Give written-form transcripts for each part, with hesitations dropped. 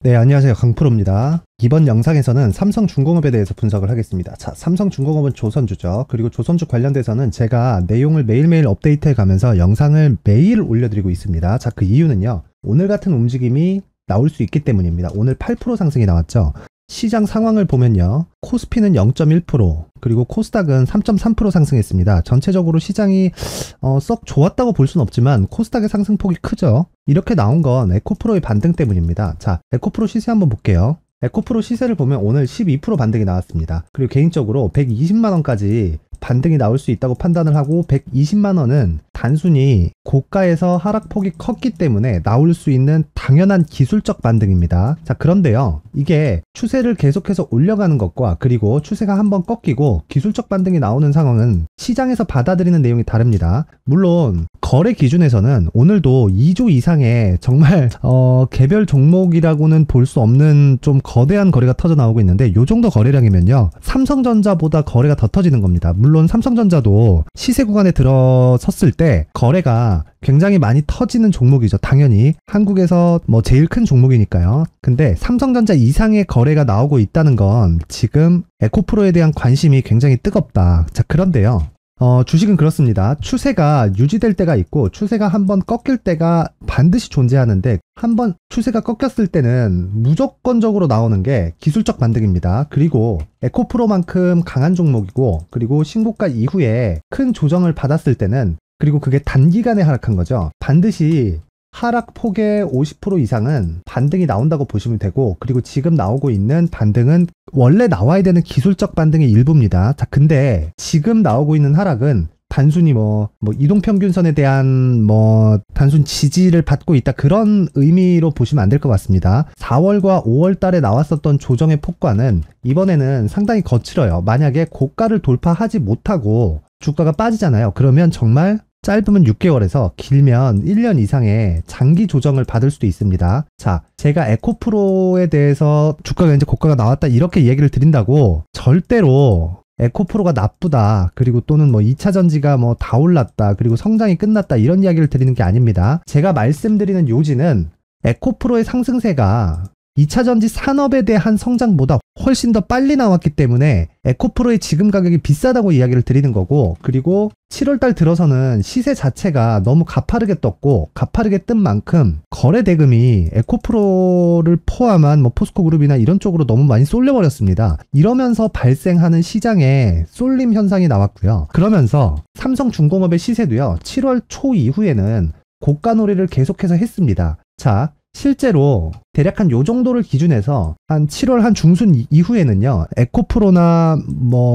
네, 안녕하세요. 강프로입니다. 이번 영상에서는 삼성중공업에 대해서 분석을 하겠습니다. 자, 삼성중공업은 조선주죠. 그리고 조선주 관련돼서는 제가 내용을 매일매일 업데이트해 가면서 영상을 매일 올려드리고 있습니다. 자, 그 이유는요. 오늘 같은 움직임이 나올 수 있기 때문입니다. 오늘 8% 상승이 나왔죠. 시장 상황을 보면요. 코스피는 0.1%, 그리고 코스닥은 3.3% 상승했습니다. 전체적으로 시장이 썩 좋았다고 볼 수는 없지만 코스닥의 상승폭이 크죠. 이렇게 나온 건 에코프로의 반등 때문입니다. 자, 에코프로 시세 한번 볼게요. 에코프로 시세를 보면 오늘 12% 반등이 나왔습니다. 그리고 개인적으로 120만원까지 반등이 나올 수 있다고 판단을 하고 120만원은 단순히 고가에서 하락폭이 컸기 때문에 나올 수 있는 당연한 기술적 반등입니다. 자, 그런데요. 이게 추세를 계속해서 올려가는 것과 그리고 추세가 한번 꺾이고 기술적 반등이 나오는 상황은 시장에서 받아들이는 내용이 다릅니다. 물론 거래 기준에서는 오늘도 2조 이상의 정말 개별 종목이라고는 볼 수 없는 좀 거대한 거래가 터져 나오고 있는데 요 정도 거래량이면요. 삼성전자보다 거래가 더 터지는 겁니다. 물론 삼성전자도 시세 구간에 들어섰을 때 거래가 굉장히 많이 터지는 종목이죠. 당연히 한국에서 제일 큰 종목이니까요. 근데 삼성전자 이상의 거래가 나오고 있다는 건 지금 에코프로에 대한 관심이 굉장히 뜨겁다. 자, 그런데요. 주식은 그렇습니다. 추세가 유지될 때가 있고 추세가 한번 꺾일 때가 반드시 존재하는데 한번 추세가 꺾였을 때는 무조건적으로 나오는 게 기술적 반등입니다. 그리고 에코프로만큼 강한 종목이고 그리고 신고가 이후에 큰 조정을 받았을 때는 그리고 그게 단기간에 하락한 거죠. 반드시 하락폭의 50% 이상은 반등이 나온다고 보시면 되고 그리고 지금 나오고 있는 반등은 원래 나와야 되는 기술적 반등의 일부입니다. 자, 근데 지금 나오고 있는 하락은 단순히 이동평균선에 대한 단순 지지를 받고 있다 그런 의미로 보시면 안 될 것 같습니다. 4월과 5월 달에 나왔었던 조정의 폭과는 이번에는 상당히 거칠어요. 만약에 고가를 돌파하지 못하고 주가가 빠지잖아요. 그러면 정말 짧으면 6개월에서 길면 1년 이상의 장기 조정을 받을 수도 있습니다. 자, 제가 에코프로에 대해서 주가가 이제 고가가 나왔다 이렇게 얘기를 드린다고 절대로 에코프로가 나쁘다 그리고 또는 2차전지가 다 올랐다 그리고 성장이 끝났다 이런 이야기를 드리는 게 아닙니다. 제가 말씀드리는 요지는 에코프로의 상승세가 2차전지 산업에 대한 성장보다 훨씬 더 빨리 나왔기 때문에 에코프로의 지금 가격이 비싸다고 이야기를 드리는 거고 그리고 7월달 들어서는 시세 자체가 너무 가파르게 떴고 가파르게 뜬 만큼 거래 대금이 에코프로를 포함한 포스코그룹이나 이런 쪽으로 너무 많이 쏠려버렸습니다. 이러면서 발생하는 시장에 쏠림 현상이 나왔고요. 그러면서 삼성중공업의 시세도요. 7월 초 이후에는 고가 놀이를 계속해서 했습니다. 자, 실제로 대략 한 요 정도를 기준해서 한 7월 한 중순 이후에는요. 에코프로나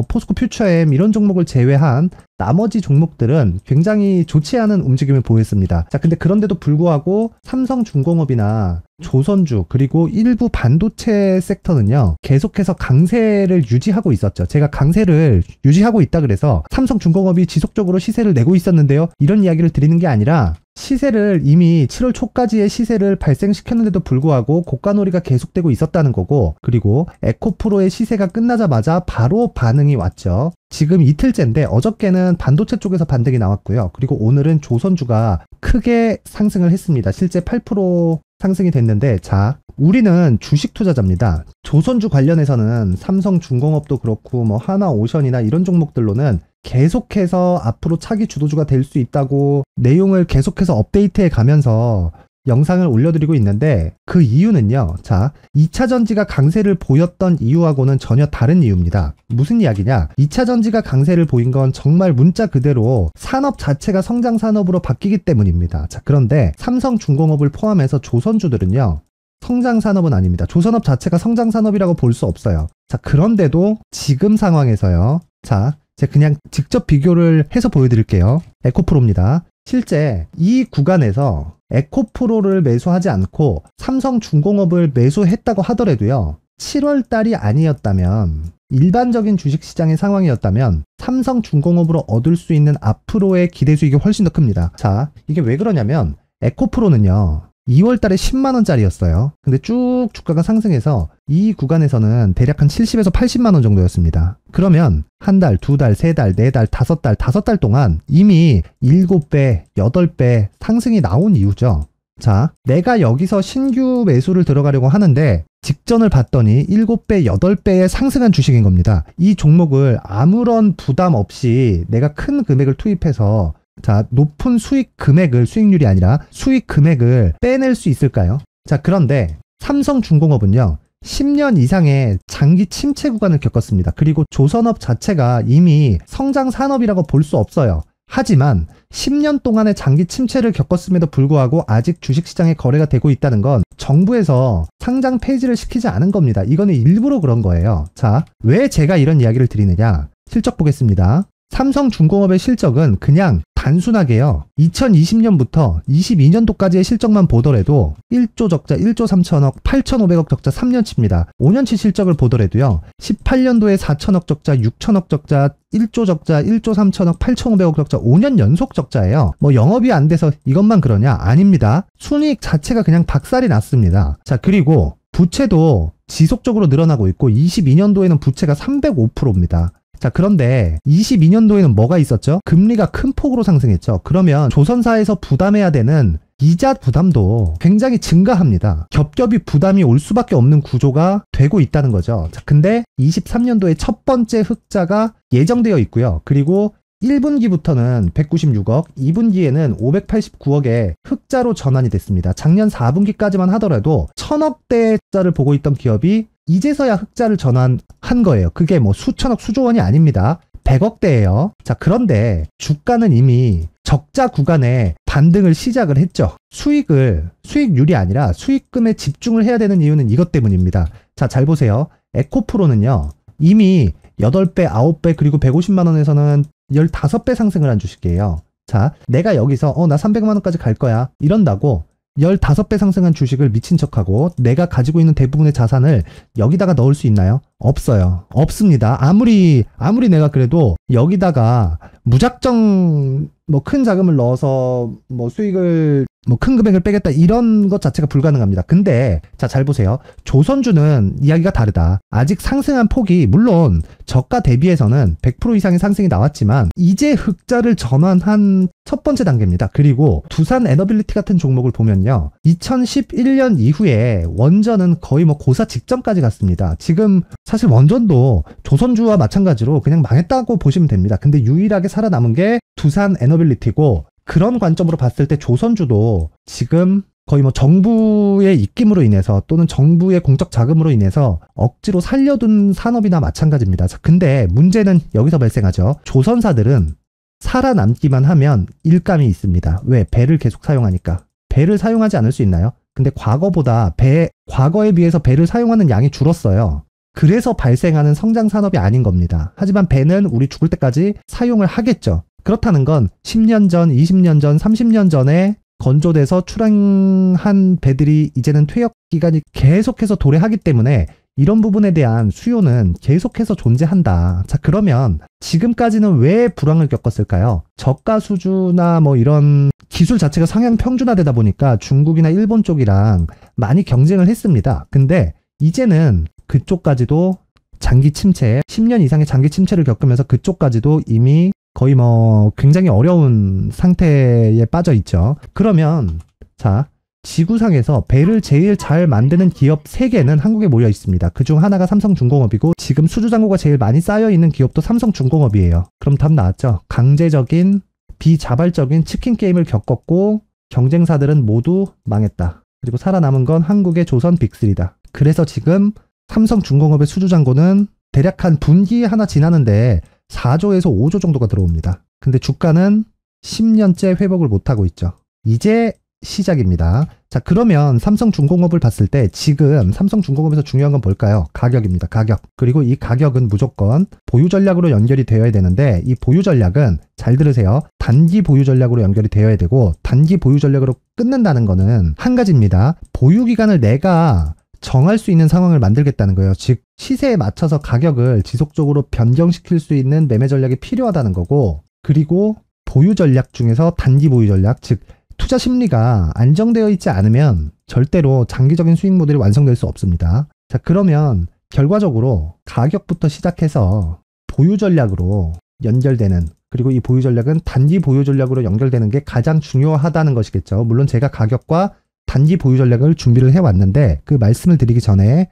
포스코 퓨처엠 이런 종목을 제외한 나머지 종목들은 굉장히 좋지 않은 움직임을 보였습니다. 자, 근데 그런데도 불구하고 삼성중공업이나 조선주 그리고 일부 반도체 섹터는요. 계속해서 강세를 유지하고 있었죠. 제가 강세를 유지하고 있다 그래서 삼성중공업이 지속적으로 시세를 내고 있었는데요. 이런 이야기를 드리는 게 아니라 시세를 이미 7월 초까지의 시세를 발생시켰는데도 불구하고 고가놀이가 계속되고 있었다는 거고 그리고 에코프로의 시세가 끝나자마자 바로 반응이 왔죠. 지금 이틀째인데 어저께는 반도체 쪽에서 반등이 나왔고요. 그리고 오늘은 조선주가 크게 상승을 했습니다. 실제 8% 상승이 됐는데 자, 우리는 주식 투자자입니다. 조선주 관련해서는 삼성중공업도 그렇고 하나오션이나 이런 종목들로는 계속해서 앞으로 차기 주도주가 될 수 있다고 내용을 계속해서 업데이트해 가면서 영상을 올려드리고 있는데 그 이유는요. 자, 2차전지가 강세를 보였던 이유하고는 전혀 다른 이유입니다. 무슨 이야기냐? 2차전지가 강세를 보인 건 정말 문자 그대로 산업 자체가 성장산업으로 바뀌기 때문입니다. 자, 그런데 삼성중공업을 포함해서 조선주들은요. 성장산업은 아닙니다. 조선업 자체가 성장산업이라고 볼 수 없어요. 자, 그런데도 지금 상황에서요. 자, 제가 그냥 직접 비교를 해서 보여드릴게요. 에코프로입니다. 실제 이 구간에서 에코프로를 매수하지 않고 삼성중공업을 매수했다고 하더라도요. 7월 달이 아니었다면 일반적인 주식시장의 상황이었다면 삼성중공업으로 얻을 수 있는 앞으로의 기대 수익이 훨씬 더 큽니다. 자, 이게 왜 그러냐면 에코프로는요. 2월 달에 10만원짜리였어요. 근데 쭉 주가가 상승해서 이 구간에서는 대략 한 70에서 80만원 정도였습니다. 그러면 한 달, 두 달, 세 달, 네 달, 다섯 달 동안 이미 7배, 8배 상승이 나온 이유죠. 자, 내가 여기서 신규 매수를 들어가려고 하는데 직전을 봤더니 7배, 8배의 상승한 주식인 겁니다. 이 종목을 아무런 부담 없이 내가 큰 금액을 투입해서 자, 높은 수익 금액을, 수익률이 아니라 수익 금액을 빼낼 수 있을까요? 자, 그런데 삼성중공업은요, 10년 이상의 장기 침체 구간을 겪었습니다. 그리고 조선업 자체가 이미 성장 산업이라고 볼 수 없어요. 하지만 10년 동안의 장기 침체를 겪었음에도 불구하고 아직 주식시장에 거래가 되고 있다는 건 정부에서 상장 폐지를 시키지 않은 겁니다. 이거는 일부러 그런 거예요. 자, 왜 제가 이런 이야기를 드리느냐? 실적 보겠습니다. 삼성중공업의 실적은 그냥 단순하게요, 2020년부터 22년도까지의 실적만 보더라도 1조 적자 1조 3천억 8,500억 적자 3년치입니다. 5년치 실적을 보더라도요, 18년도에 4천억 적자 6천억 적자 1조 적자 1조 3천억 8,500억 적자 5년 연속 적자예요. 뭐 영업이 안 돼서 이것만 그러냐? 아닙니다. 순이익 자체가 그냥 박살이 났습니다. 자, 그리고 부채도 지속적으로 늘어나고 있고 22년도에는 부채가 305%입니다. 자, 그런데 22년도에는 뭐가 있었죠? 금리가 큰 폭으로 상승했죠. 그러면 조선사에서 부담해야 되는 이자 부담도 굉장히 증가합니다. 겹겹이 부담이 올 수밖에 없는 구조가 되고 있다는 거죠. 자, 근데 23년도에 첫 번째 흑자가 예정되어 있고요. 그리고 1분기부터는 196억, 2분기에는 589억의 흑자로 전환이 됐습니다. 작년 4분기까지만 하더라도 1000억대의 흑자를 보고 있던 기업이 이제서야 흑자를 전환한 거예요. 그게 뭐 수천억, 수조원이 아닙니다. 100억대예요. 자, 그런데 주가는 이미 적자 구간에 반등을 시작을 했죠. 수익률이 아니라 수익금에 집중을 해야 되는 이유는 이것 때문입니다. 자, 잘 보세요. 에코프로는요, 이미 8배, 9배, 그리고 150만 원에서는 15배 상승을 한 주식이에요. 자, 내가 여기서 나 300만 원까지 갈 거야 이런다고 15배 상승한 주식을 미친 척하고 내가 가지고 있는 대부분의 자산을 여기다가 넣을 수 있나요? 없어요. 없습니다. 아무리 내가 그래도 여기다가 무작정 뭐 큰 자금을 넣어서 뭐 수익을 뭐 큰 금액을 빼겠다 이런 것 자체가 불가능합니다. 근데 자, 잘 보세요. 조선주는 이야기가 다르다. 아직 상승한 폭이 물론 저가 대비해서는 100% 이상의 상승이 나왔지만 이제 흑자를 전환한 첫 번째 단계입니다. 그리고 두산 에너빌리티 같은 종목을 보면요, 2011년 이후에 원전은 거의 뭐 고사 직전까지 갔습니다. 지금 사실 원전도 조선주와 마찬가지로 그냥 망했다고 보시면 됩니다. 근데 유일하게 살아남은 게 두산 에너빌리티고, 그런 관점으로 봤을 때 조선주도 지금 거의 뭐 정부의 입김으로 인해서 또는 정부의 공적 자금으로 인해서 억지로 살려둔 산업이나 마찬가지입니다. 근데 문제는 여기서 발생하죠. 조선사들은 살아남기만 하면 일감이 있습니다. 왜? 배를 계속 사용하니까. 배를 사용하지 않을 수 있나요? 근데 과거에 비해서 배를 사용하는 양이 줄었어요. 그래서 발생하는 성장 산업이 아닌 겁니다. 하지만 배는 우리 죽을 때까지 사용을 하겠죠. 그렇다는 건 10년 전, 20년 전, 30년 전에 건조돼서 출항한 배들이 이제는 퇴역 기간이 계속해서 도래하기 때문에 이런 부분에 대한 수요는 계속해서 존재한다. 자, 그러면 지금까지는 왜 불황을 겪었을까요? 저가 수주나 뭐 이런 기술 자체가 상향 평준화되다 보니까 중국이나 일본 쪽이랑 많이 경쟁을 했습니다. 근데 이제는 그쪽까지도 장기 침체, 10년 이상의 장기 침체를 겪으면서 그쪽까지도 이미 거의 뭐 굉장히 어려운 상태에 빠져 있죠. 그러면 자, 지구상에서 배를 제일 잘 만드는 기업 3개는 한국에 모여 있습니다. 그중 하나가 삼성중공업이고 지금 수주잔고가 제일 많이 쌓여 있는 기업도 삼성중공업이에요. 그럼 답 나왔죠. 강제적인 비자발적인 치킨 게임을 겪었고 경쟁사들은 모두 망했다. 그리고 살아남은 건 한국의 조선 빅3다. 그래서 지금 삼성중공업의 수주잔고는 대략 한 분기 하나 지나는데 4조에서 5조 정도가 들어옵니다. 근데 주가는 10년째 회복을 못하고 있죠. 이제 시작입니다. 자, 그러면 삼성중공업을 봤을 때 지금 삼성중공업에서 중요한 건 뭘까요? 가격입니다. 가격. 그리고 이 가격은 무조건 보유 전략으로 연결이 되어야 되는데 이 보유 전략은 잘 들으세요. 단기 보유 전략으로 연결이 되어야 되고 단기 보유 전략으로 끊는다는 거는 한 가지입니다. 보유 기간을 내가 정할 수 있는 상황을 만들겠다는 거예요. 즉 시세에 맞춰서 가격을 지속적으로 변경시킬 수 있는 매매 전략이 필요하다는 거고, 그리고 보유 전략 중에서 단기 보유 전략, 즉 투자 심리가 안정되어 있지 않으면 절대로 장기적인 수익 모델이 완성될 수 없습니다. 자, 그러면 결과적으로 가격부터 시작해서 보유 전략으로 연결되는, 그리고 이 보유 전략은 단기 보유 전략으로 연결되는 게 가장 중요하다는 것이겠죠. 물론 제가 가격과 단기 보유 전략을 준비를 해왔는데 그 말씀을 드리기 전에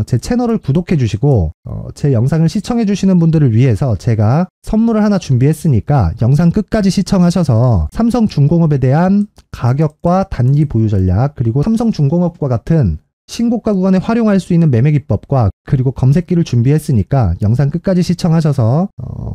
제 채널을 구독해 주시고 제 영상을 시청해 주시는 분들을 위해서 제가 선물을 하나 준비했으니까 영상 끝까지 시청하셔서 삼성중공업에 대한 가격과 단기 보유 전략, 그리고 삼성중공업과 같은 신고가 구간에 활용할 수 있는 매매 기법과 그리고 검색기를 준비했으니까 영상 끝까지 시청하셔서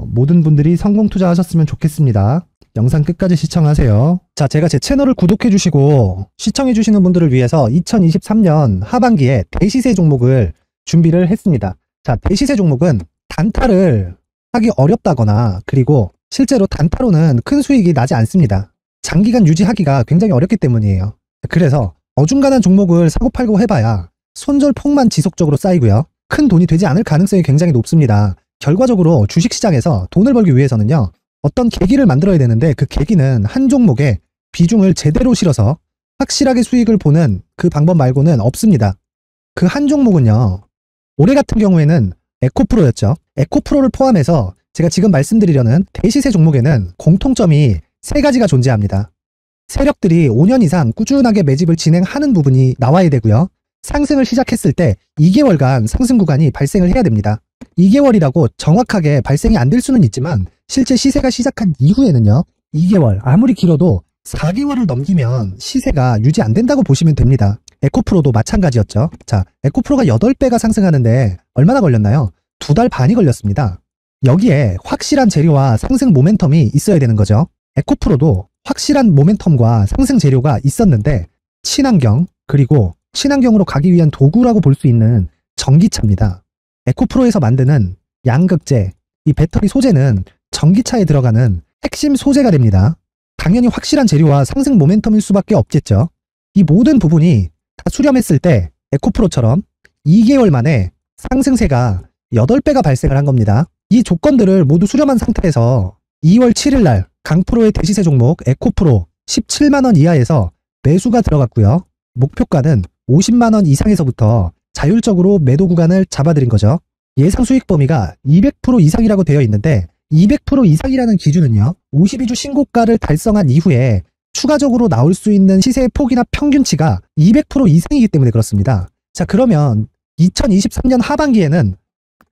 모든 분들이 성공 투자하셨으면 좋겠습니다. 영상 끝까지 시청하세요. 자, 제가 제 채널을 구독해 주시고 시청해 주시는 분들을 위해서 2023년 하반기에 대시세 종목을 준비를 했습니다. 자, 대시세 종목은 단타를 하기 어렵다거나 그리고 실제로 단타로는 큰 수익이 나지 않습니다. 장기간 유지하기가 굉장히 어렵기 때문이에요. 그래서 어중간한 종목을 사고 팔고 해봐야 손절폭만 지속적으로 쌓이고요. 큰 돈이 되지 않을 가능성이 굉장히 높습니다. 결과적으로 주식시장에서 돈을 벌기 위해서는요, 어떤 계기를 만들어야 되는데 그 계기는 한 종목에 비중을 제대로 실어서 확실하게 수익을 보는 그 방법 말고는 없습니다. 그 한 종목은요, 올해 같은 경우에는 에코프로였죠. 에코프로를 포함해서 제가 지금 말씀드리려는 대시세 종목에는 공통점이 3가지가 존재합니다. 세력들이 5년 이상 꾸준하게 매집을 진행하는 부분이 나와야 되고요. 상승을 시작했을 때 2개월간 상승 구간이 발생을 해야 됩니다. 2개월이라고 정확하게 발생이 안 될 수는 있지만 실제 시세가 시작한 이후에는요, 2개월, 아무리 길어도 4개월을 넘기면 시세가 유지 안 된다고 보시면 됩니다. 에코프로도 마찬가지였죠. 자, 에코프로가 8배가 상승하는데 얼마나 걸렸나요? 2달 반이 걸렸습니다. 여기에 확실한 재료와 상승 모멘텀이 있어야 되는 거죠. 에코프로도 확실한 모멘텀과 상승 재료가 있었는데 친환경, 그리고 친환경으로 가기 위한 도구라고 볼 수 있는 전기차입니다. 에코프로에서 만드는 양극재, 이 배터리 소재는 전기차에 들어가는 핵심 소재가 됩니다. 당연히 확실한 재료와 상승 모멘텀일 수밖에 없겠죠. 이 모든 부분이 다 수렴했을 때 에코프로처럼 2개월 만에 상승세가 8배가 발생을 한 겁니다. 이 조건들을 모두 수렴한 상태에서 2월 7일 날 강프로의 대시세 종목 에코프로 17만원 이하에서 매수가 들어갔고요. 목표가는 50만원 이상에서부터 자율적으로 매도 구간을 잡아드린 거죠. 예상 수익 범위가 200% 이상이라고 되어 있는데 200% 이상이라는 기준은요, 52주 신고가를 달성한 이후에 추가적으로 나올 수 있는 시세의 폭이나 평균치가 200% 이상이기 때문에 그렇습니다. 자, 그러면 2023년 하반기에는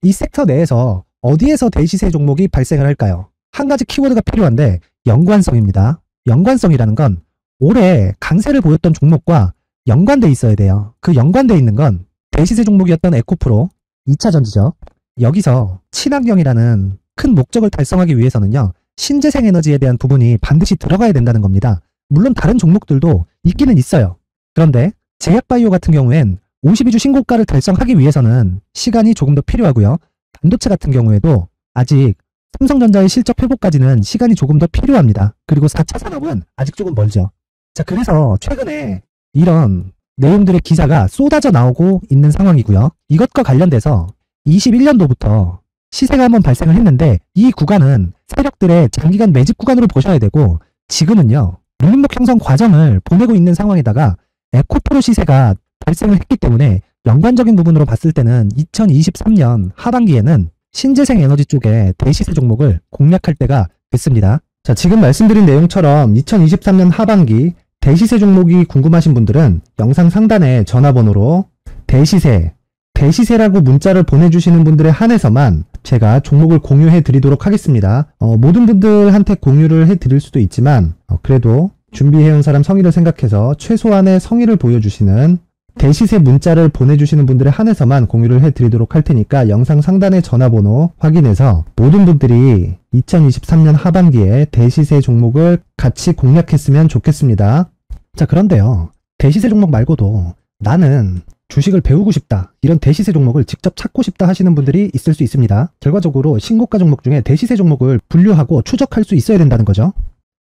이 섹터 내에서 어디에서 대시세 종목이 발생을 할까요? 한 가지 키워드가 필요한데 연관성입니다. 연관성이라는 건 올해 강세를 보였던 종목과 연관돼 있어야 돼요. 그 연관돼 있는 건 대시세 종목이었던 에코프로 2차전지죠. 여기서 친환경이라는 큰 목적을 달성하기 위해서는요, 신재생 에너지에 대한 부분이 반드시 들어가야 된다는 겁니다. 물론 다른 종목들도 있기는 있어요. 그런데 제약바이오 같은 경우엔 52주 신고가를 달성하기 위해서는 시간이 조금 더 필요하고요. 반도체 같은 경우에도 아직 삼성전자의 실적 회복까지는 시간이 조금 더 필요합니다. 그리고 4차 산업은 아직 조금 멀죠. 자, 그래서 최근에 이런 내용들의 기사가 쏟아져 나오고 있는 상황이고요. 이것과 관련돼서 21년도부터 시세가 한번 발생을 했는데 이 구간은 세력들의 장기간 매집 구간으로 보셔야 되고 지금은요, 물림목 형성 과정을 보내고 있는 상황에다가 에코프로 시세가 발생을 했기 때문에 연관적인 부분으로 봤을 때는 2023년 하반기에는 신재생 에너지 쪽에 대시세 종목을 공략할 때가 됐습니다. 자, 지금 말씀드린 내용처럼 2023년 하반기 대시세 종목이 궁금하신 분들은 영상 상단에 전화번호로 대시세라고 문자를 보내주시는 분들에 한해서만 제가 종목을 공유해 드리도록 하겠습니다. 모든 분들한테 공유를 해 드릴 수도 있지만 그래도 준비해온 사람 성의를 생각해서 최소한의 성의를 보여주시는 대시세 문자를 보내주시는 분들에 한해서만 공유를 해드리도록 할 테니까 영상 상단의 전화번호 확인해서 모든 분들이 2023년 하반기에 대시세 종목을 같이 공략했으면 좋겠습니다. 자, 그런데요, 대시세 종목 말고도 나는 주식을 배우고 싶다, 이런 대시세 종목을 직접 찾고 싶다 하시는 분들이 있을 수 있습니다. 결과적으로 신고가 종목 중에 대시세 종목을 분류하고 추적할 수 있어야 된다는 거죠.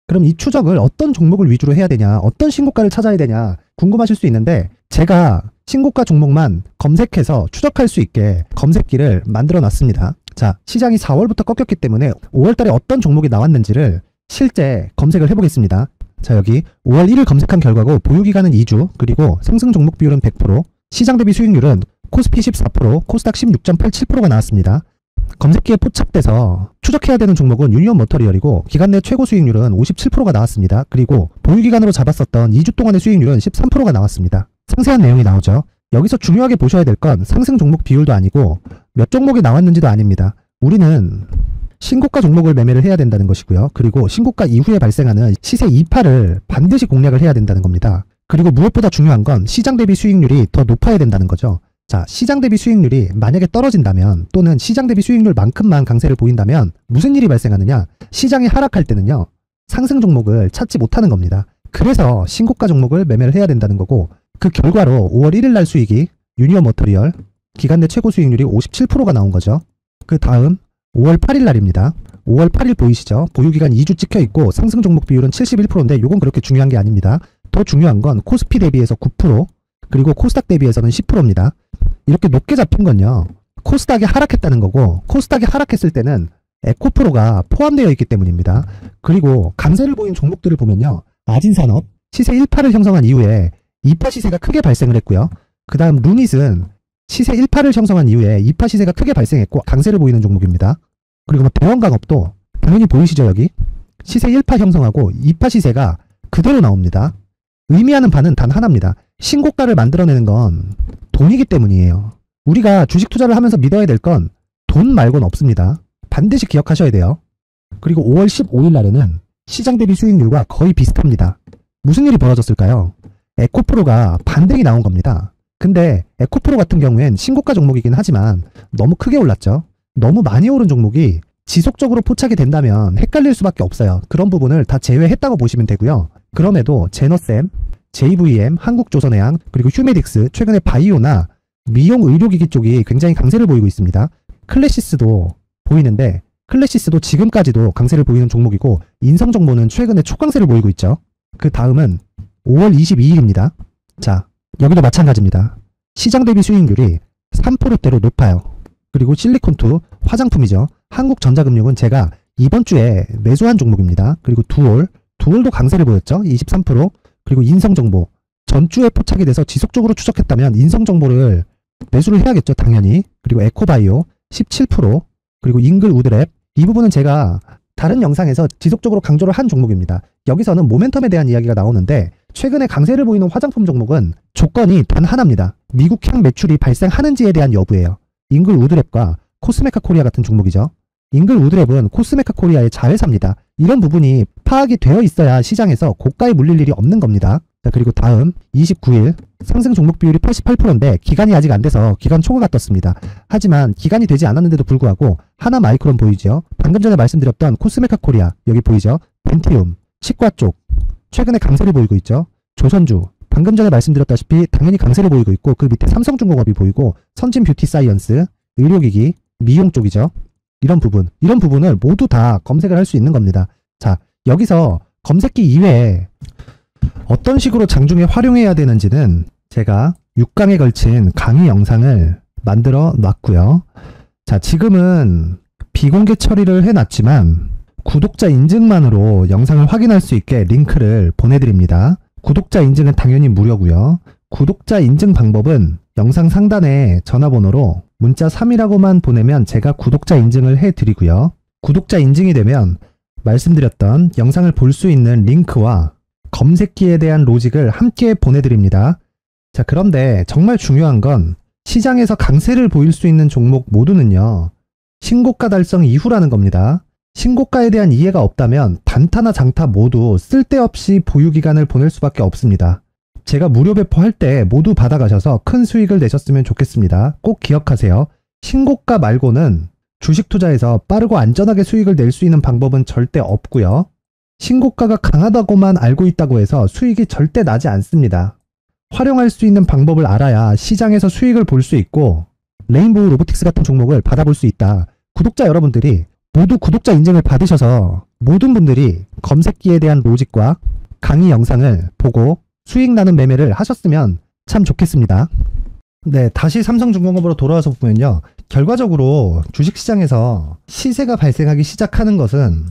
그럼 이 추적을 어떤 종목을 위주로 해야 되냐, 어떤 신고가를 찾아야 되냐 궁금하실 수 있는데 제가 신고가 종목만 검색해서 추적할 수 있게 검색기를 만들어 놨습니다. 자, 시장이 4월부터 꺾였기 때문에 5월달에 어떤 종목이 나왔는지를 실제 검색을 해보겠습니다. 자, 여기 5월 1일 검색한 결과고 보유기간은 2주, 그리고 상승 종목 비율은 100%, 시장 대비 수익률은 코스피 14%, 코스닥 16.87%가 나왔습니다. 검색기에 포착돼서 추적해야 되는 종목은 유니온 머터리얼이고 기간 내 최고 수익률은 57%가 나왔습니다. 그리고 보유기간으로 잡았었던 2주 동안의 수익률은 13%가 나왔습니다. 상세한 내용이 나오죠. 여기서 중요하게 보셔야 될 건 상승 종목 비율도 아니고 몇 종목이 나왔는지도 아닙니다. 우리는 신고가 종목을 매매를 해야 된다는 것이고요. 그리고 신고가 이후에 발생하는 시세 이파를 반드시 공략을 해야 된다는 겁니다. 그리고 무엇보다 중요한 건 시장 대비 수익률이 더 높아야 된다는 거죠. 자, 시장 대비 수익률이 만약에 떨어진다면 또는 시장 대비 수익률만큼만 강세를 보인다면 무슨 일이 발생하느냐? 시장이 하락할 때는요. 상승 종목을 찾지 못하는 겁니다. 그래서 신고가 종목을 매매를 해야 된다는 거고 그 결과로 5월 1일 날 수익이 유니온 머터리얼 기간 내 최고 수익률이 57%가 나온 거죠. 그 다음 5월 8일 날입니다. 5월 8일 보이시죠? 보유기간 2주 찍혀 있고 상승 종목 비율은 71%인데 이건 그렇게 중요한 게 아닙니다. 더 중요한 건 코스피 대비해서 9% 그리고 코스닥 대비해서는 10%입니다. 이렇게 높게 잡힌 건요. 코스닥이 하락했다는 거고 코스닥이 하락했을 때는 에코프로가 포함되어 있기 때문입니다. 그리고 강세를 보인 종목들을 보면요. 아진산업 시세 1파를 형성한 이후에 2파 시세가 크게 발생을 했고요. 그 다음 루닛은 시세 1파를 형성한 이후에 2파 시세가 크게 발생했고 강세를 보이는 종목입니다. 그리고 뭐 대원강업도 당연히 보이시죠 여기? 시세 1파 형성하고 2파 시세가 그대로 나옵니다. 의미하는 바는 단 하나입니다. 신고가를 만들어내는 건 돈이기 때문이에요. 우리가 주식 투자를 하면서 믿어야 될 건 돈 말고는 없습니다. 반드시 기억하셔야 돼요. 그리고 5월 15일 날에는 시장 대비 수익률과 거의 비슷합니다. 무슨 일이 벌어졌을까요? 에코프로가 반등이 나온 겁니다. 근데 에코프로 같은 경우엔 신고가 종목이긴 하지만 너무 크게 올랐죠. 너무 많이 오른 종목이 지속적으로 포착이 된다면 헷갈릴 수밖에 없어요. 그런 부분을 다 제외했다고 보시면 되고요. 그럼에도 제너셈, JVM, 한국조선해양, 그리고 휴메딕스, 최근에 바이오나 미용 의료기기 쪽이 굉장히 강세를 보이고 있습니다. 클래시스도 보이는데 클래시스도 지금까지도 강세를 보이는 종목이고 인성정보는 최근에 초강세를 보이고 있죠. 그 다음은 5월 22일입니다. 자, 여기도 마찬가지입니다. 시장 대비 수익률이 3%대로 높아요. 그리고 실리콘2 화장품이죠. 한국전자금융은 제가 이번 주에 매수한 종목입니다. 그리고 두올도 강세를 보였죠. 23%. 그리고 인성정보 전주에 포착이 돼서 지속적으로 추적했다면 인성정보를 매수를 해야겠죠. 당연히. 그리고 에코바이오 17%. 그리고 잉글 우드랩 이 부분은 제가 다른 영상에서 지속적으로 강조를 한 종목입니다. 여기서는 모멘텀에 대한 이야기가 나오는데 최근에 강세를 보이는 화장품 종목은 조건이 단 하나입니다. 미국향 매출이 발생하는지에 대한 여부예요. 잉글 우드랩과 코스메카 코리아 같은 종목이죠. 잉글 우드랩은 코스메카 코리아의 자회사입니다. 이런 부분이 파악이 되어 있어야 시장에서 고가에 물릴 일이 없는 겁니다. 자, 그리고 다음 29일 상승 종목 비율이 88%인데 기간이 아직 안 돼서 기간 초과가 떴습니다. 하지만 기간이 되지 않았는데도 불구하고 하나 마이크론 보이죠? 방금 전에 말씀드렸던 코스메카 코리아 여기 보이죠? 벤티움, 치과 쪽 최근에 강세를 보이고 있죠. 조선주 방금 전에 말씀드렸다시피 당연히 강세를 보이고 있고 그 밑에 삼성중공업이 보이고 선진 뷰티 사이언스, 의료기기, 미용 쪽이죠. 이런 부분을 모두 다 검색을 할 수 있는 겁니다. 자, 여기서 검색기 이외에 어떤 식으로 장중에 활용해야 되는지는 제가 6강에 걸친 강의 영상을 만들어 놨고요. 자, 지금은 비공개 처리를 해놨지만 구독자 인증만으로 영상을 확인할 수 있게 링크를 보내드립니다. 구독자 인증은 당연히 무료고요. 구독자 인증 방법은 영상 상단에 전화번호로 문자 3이라고만 보내면 제가 구독자 인증을 해드리고요. 구독자 인증이 되면 말씀드렸던 영상을 볼 수 있는 링크와 검색기에 대한 로직을 함께 보내드립니다. 자, 그런데 정말 중요한 건 시장에서 강세를 보일 수 있는 종목 모두는요. 신고가 달성 이후라는 겁니다. 신고가에 대한 이해가 없다면 단타나 장타 모두 쓸데없이 보유기간을 보낼 수밖에 없습니다. 제가 무료 배포할 때 모두 받아가셔서 큰 수익을 내셨으면 좋겠습니다. 꼭 기억하세요. 신고가 말고는 주식 투자에서 빠르고 안전하게 수익을 낼 수 있는 방법은 절대 없고요. 신고가가 강하다고만 알고 있다고 해서 수익이 절대 나지 않습니다. 활용할 수 있는 방법을 알아야 시장에서 수익을 볼 수 있고 레인보우 로보틱스 같은 종목을 받아볼 수 있다. 구독자 여러분들이 모두 구독자 인증을 받으셔서 모든 분들이 검색기에 대한 로직과 강의 영상을 보고 수익 나는 매매를 하셨으면 참 좋겠습니다. 네, 다시 삼성중공업으로 돌아와서 보면요. 결과적으로 주식시장에서 시세가 발생하기 시작하는 것은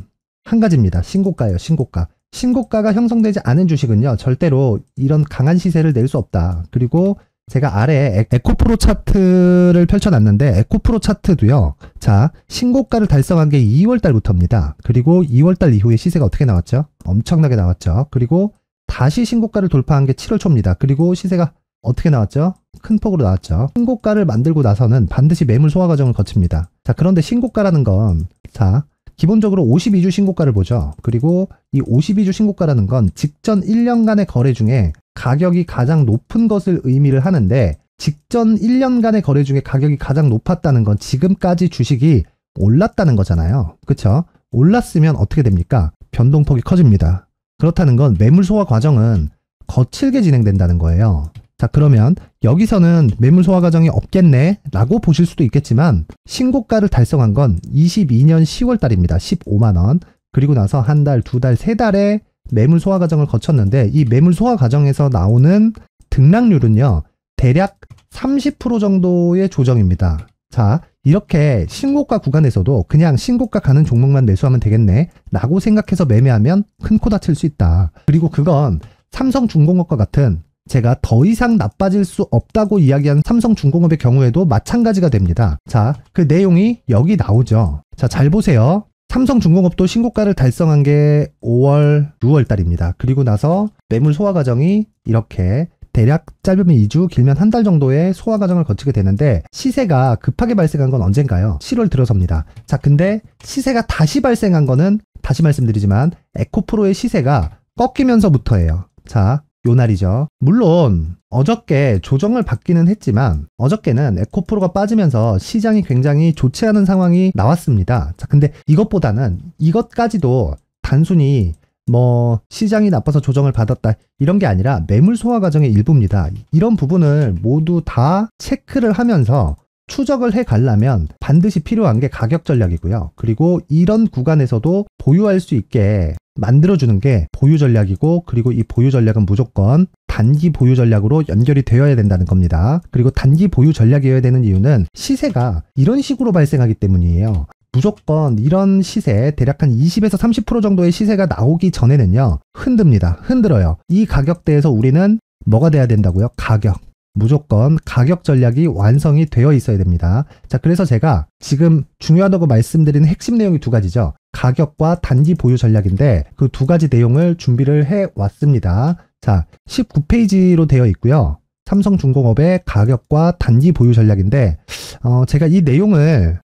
한 가지입니다. 신고가예요. 신고가. 신고가가 형성되지 않은 주식은요. 절대로 이런 강한 시세를 낼 수 없다. 그리고 제가 아래 에코프로 차트를 펼쳐놨는데 에코프로 차트도요. 자, 신고가를 달성한 게 2월달부터입니다. 그리고 2월달 이후에 시세가 어떻게 나왔죠? 엄청나게 나왔죠. 그리고 다시 신고가를 돌파한 게 7월 초입니다. 그리고 시세가 어떻게 나왔죠? 큰 폭으로 나왔죠. 신고가를 만들고 나서는 반드시 매물 소화 과정을 거칩니다. 자, 그런데 신고가라는 건, 자, 기본적으로 52주 신고가를 보죠. 그리고 이 52주 신고가라는 건 직전 1년간의 거래 중에 가격이 가장 높은 것을 의미를 하는데, 직전 1년간의 거래 중에 가격이 가장 높았다는 건 지금까지 주식이 올랐다는 거잖아요. 그쵸? 올랐으면 어떻게 됩니까? 변동폭이 커집니다. 그렇다는 건 매물 소화 과정은 거칠게 진행된다는 거예요. 자, 그러면 여기서는 매물 소화 과정이 없겠네 라고 보실 수도 있겠지만, 신고가를 달성한 건 22년 10월 달입니다. 15만원. 그리고 나서 한 달, 두 달, 세 달의 매물 소화 과정을 거쳤는데, 이 매물 소화 과정에서 나오는 등락률은요, 대략 30% 정도의 조정입니다. 자, 이렇게 신고가 구간에서도 그냥 신고가 가는 종목만 매수하면 되겠네 라고 생각해서 매매하면 큰 코 다칠 수 있다. 그리고 그건 삼성중공업과 같은, 제가 더 이상 나빠질 수 없다고 이야기한 삼성중공업의 경우에도 마찬가지가 됩니다. 자, 그 내용이 여기 나오죠. 자, 잘 보세요. 삼성중공업도 신고가를 달성한 게 5월, 6월 달입니다. 그리고 나서 매물 소화 과정이 이렇게 대략 짧으면 2주, 길면 한 달 정도의 소화 과정을 거치게 되는데, 시세가 급하게 발생한 건 언젠가요? 7월 들어서입니다. 자, 근데 시세가 다시 발생한 거는, 다시 말씀드리지만, 에코프로의 시세가 꺾이면서부터예요. 자, 요 날이죠. 물론 어저께 조정을 받기는 했지만, 어저께는 에코프로가 빠지면서 시장이 굉장히 좋지 않은 상황이 나왔습니다. 자, 근데 이것보다는, 이것까지도 단순히 뭐 시장이 나빠서 조정을 받았다 이런 게 아니라 매물 소화 과정의 일부입니다. 이런 부분을 모두 다 체크를 하면서 추적을 해 가려면 반드시 필요한 게 가격 전략이고요. 그리고 이런 구간에서도 보유할 수 있게 만들어주는 게 보유 전략이고, 그리고 이 보유 전략은 무조건 단기 보유 전략으로 연결이 되어야 된다는 겁니다. 그리고 단기 보유 전략이어야 되는 이유는 시세가 이런 식으로 발생하기 때문이에요. 무조건 이런 시세, 대략 한 20에서 30% 정도의 시세가 나오기 전에는요, 흔듭니다. 흔들어요. 이 가격대에서 우리는 뭐가 돼야 된다고요? 가격. 무조건 가격 전략이 완성이 되어 있어야 됩니다. 자, 그래서 제가 지금 중요하다고 말씀드리는 핵심 내용이 두 가지죠. 가격과 단기 보유 전략인데, 그 두 가지 내용을 준비를 해 왔습니다. 자, 19페이지로 되어 있고요. 삼성중공업의 가격과 단기 보유 전략인데, 제가 이 내용을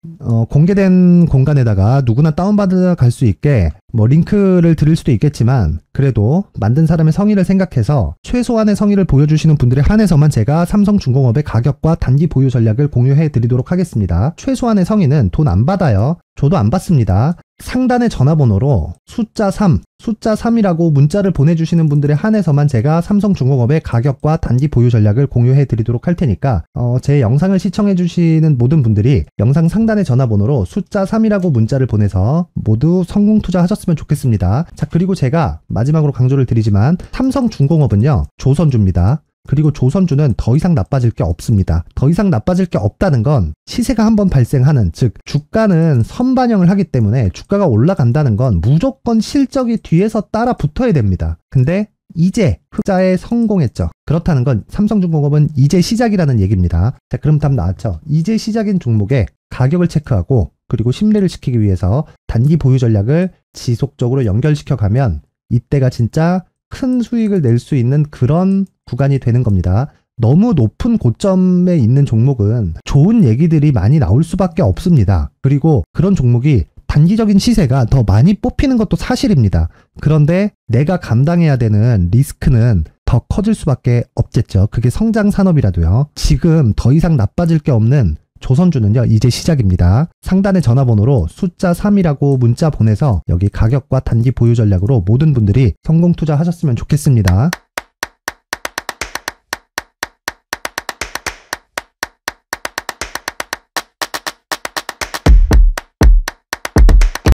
공개된 공간에다가 누구나 다운받아 갈 수 있게 뭐 링크를 드릴 수도 있겠지만, 그래도 만든 사람의 성의를 생각해서 최소한의 성의를 보여주시는 분들에 한해서만 제가 삼성중공업의 가격과 단기 보유 전략을 공유해 드리도록 하겠습니다. 최소한의 성의는 돈 안 받아요. 저도 안 받습니다. 상단의 전화번호로 숫자 3이라고 문자를 보내주시는 분들에 한해서만 제가 삼성중공업의 가격과 단기 보유 전략을 공유해 드리도록 할 테니까, 제 영상을 시청해 주시는 모든 분들이 영상 상단의 전화번호로 숫자 3이라고 문자를 보내서 모두 성공 투자하셨으면 좋겠습니다. 자, 그리고 제가 마지막으로 강조를 드리지만, 삼성중공업은요, 조선주입니다. 그리고 조선주는 더 이상 나빠질 게 없습니다. 더 이상 나빠질 게 없다는 건 시세가 한번 발생하는, 즉 주가는 선반영을 하기 때문에 주가가 올라간다는 건 무조건 실적이 뒤에서 따라 붙어야 됩니다. 근데 이제 흑자에 성공했죠. 그렇다는 건 삼성중공업은 이제 시작이라는 얘기입니다. 자, 그럼 답 나왔죠. 이제 시작인 종목에 가격을 체크하고, 그리고 심리를 시키기 위해서 단기 보유 전략을 지속적으로 연결시켜 가면 이때가 진짜 큰 수익을 낼 수 있는 그런 구간이 되는 겁니다. 너무 높은 고점에 있는 종목은 좋은 얘기들이 많이 나올 수밖에 없습니다. 그리고 그런 종목이 단기적인 시세가 더 많이 뽑히는 것도 사실입니다. 그런데 내가 감당해야 되는 리스크는 더 커질 수밖에 없겠죠. 그게 성장 산업이라도요. 지금 더 이상 나빠질 게 없는 조선주는요, 이제 시작입니다. 상단의 전화번호로 숫자 3이라고 문자 보내서 여기 가격과 단기 보유 전략으로 모든 분들이 성공 투자하셨으면 좋겠습니다.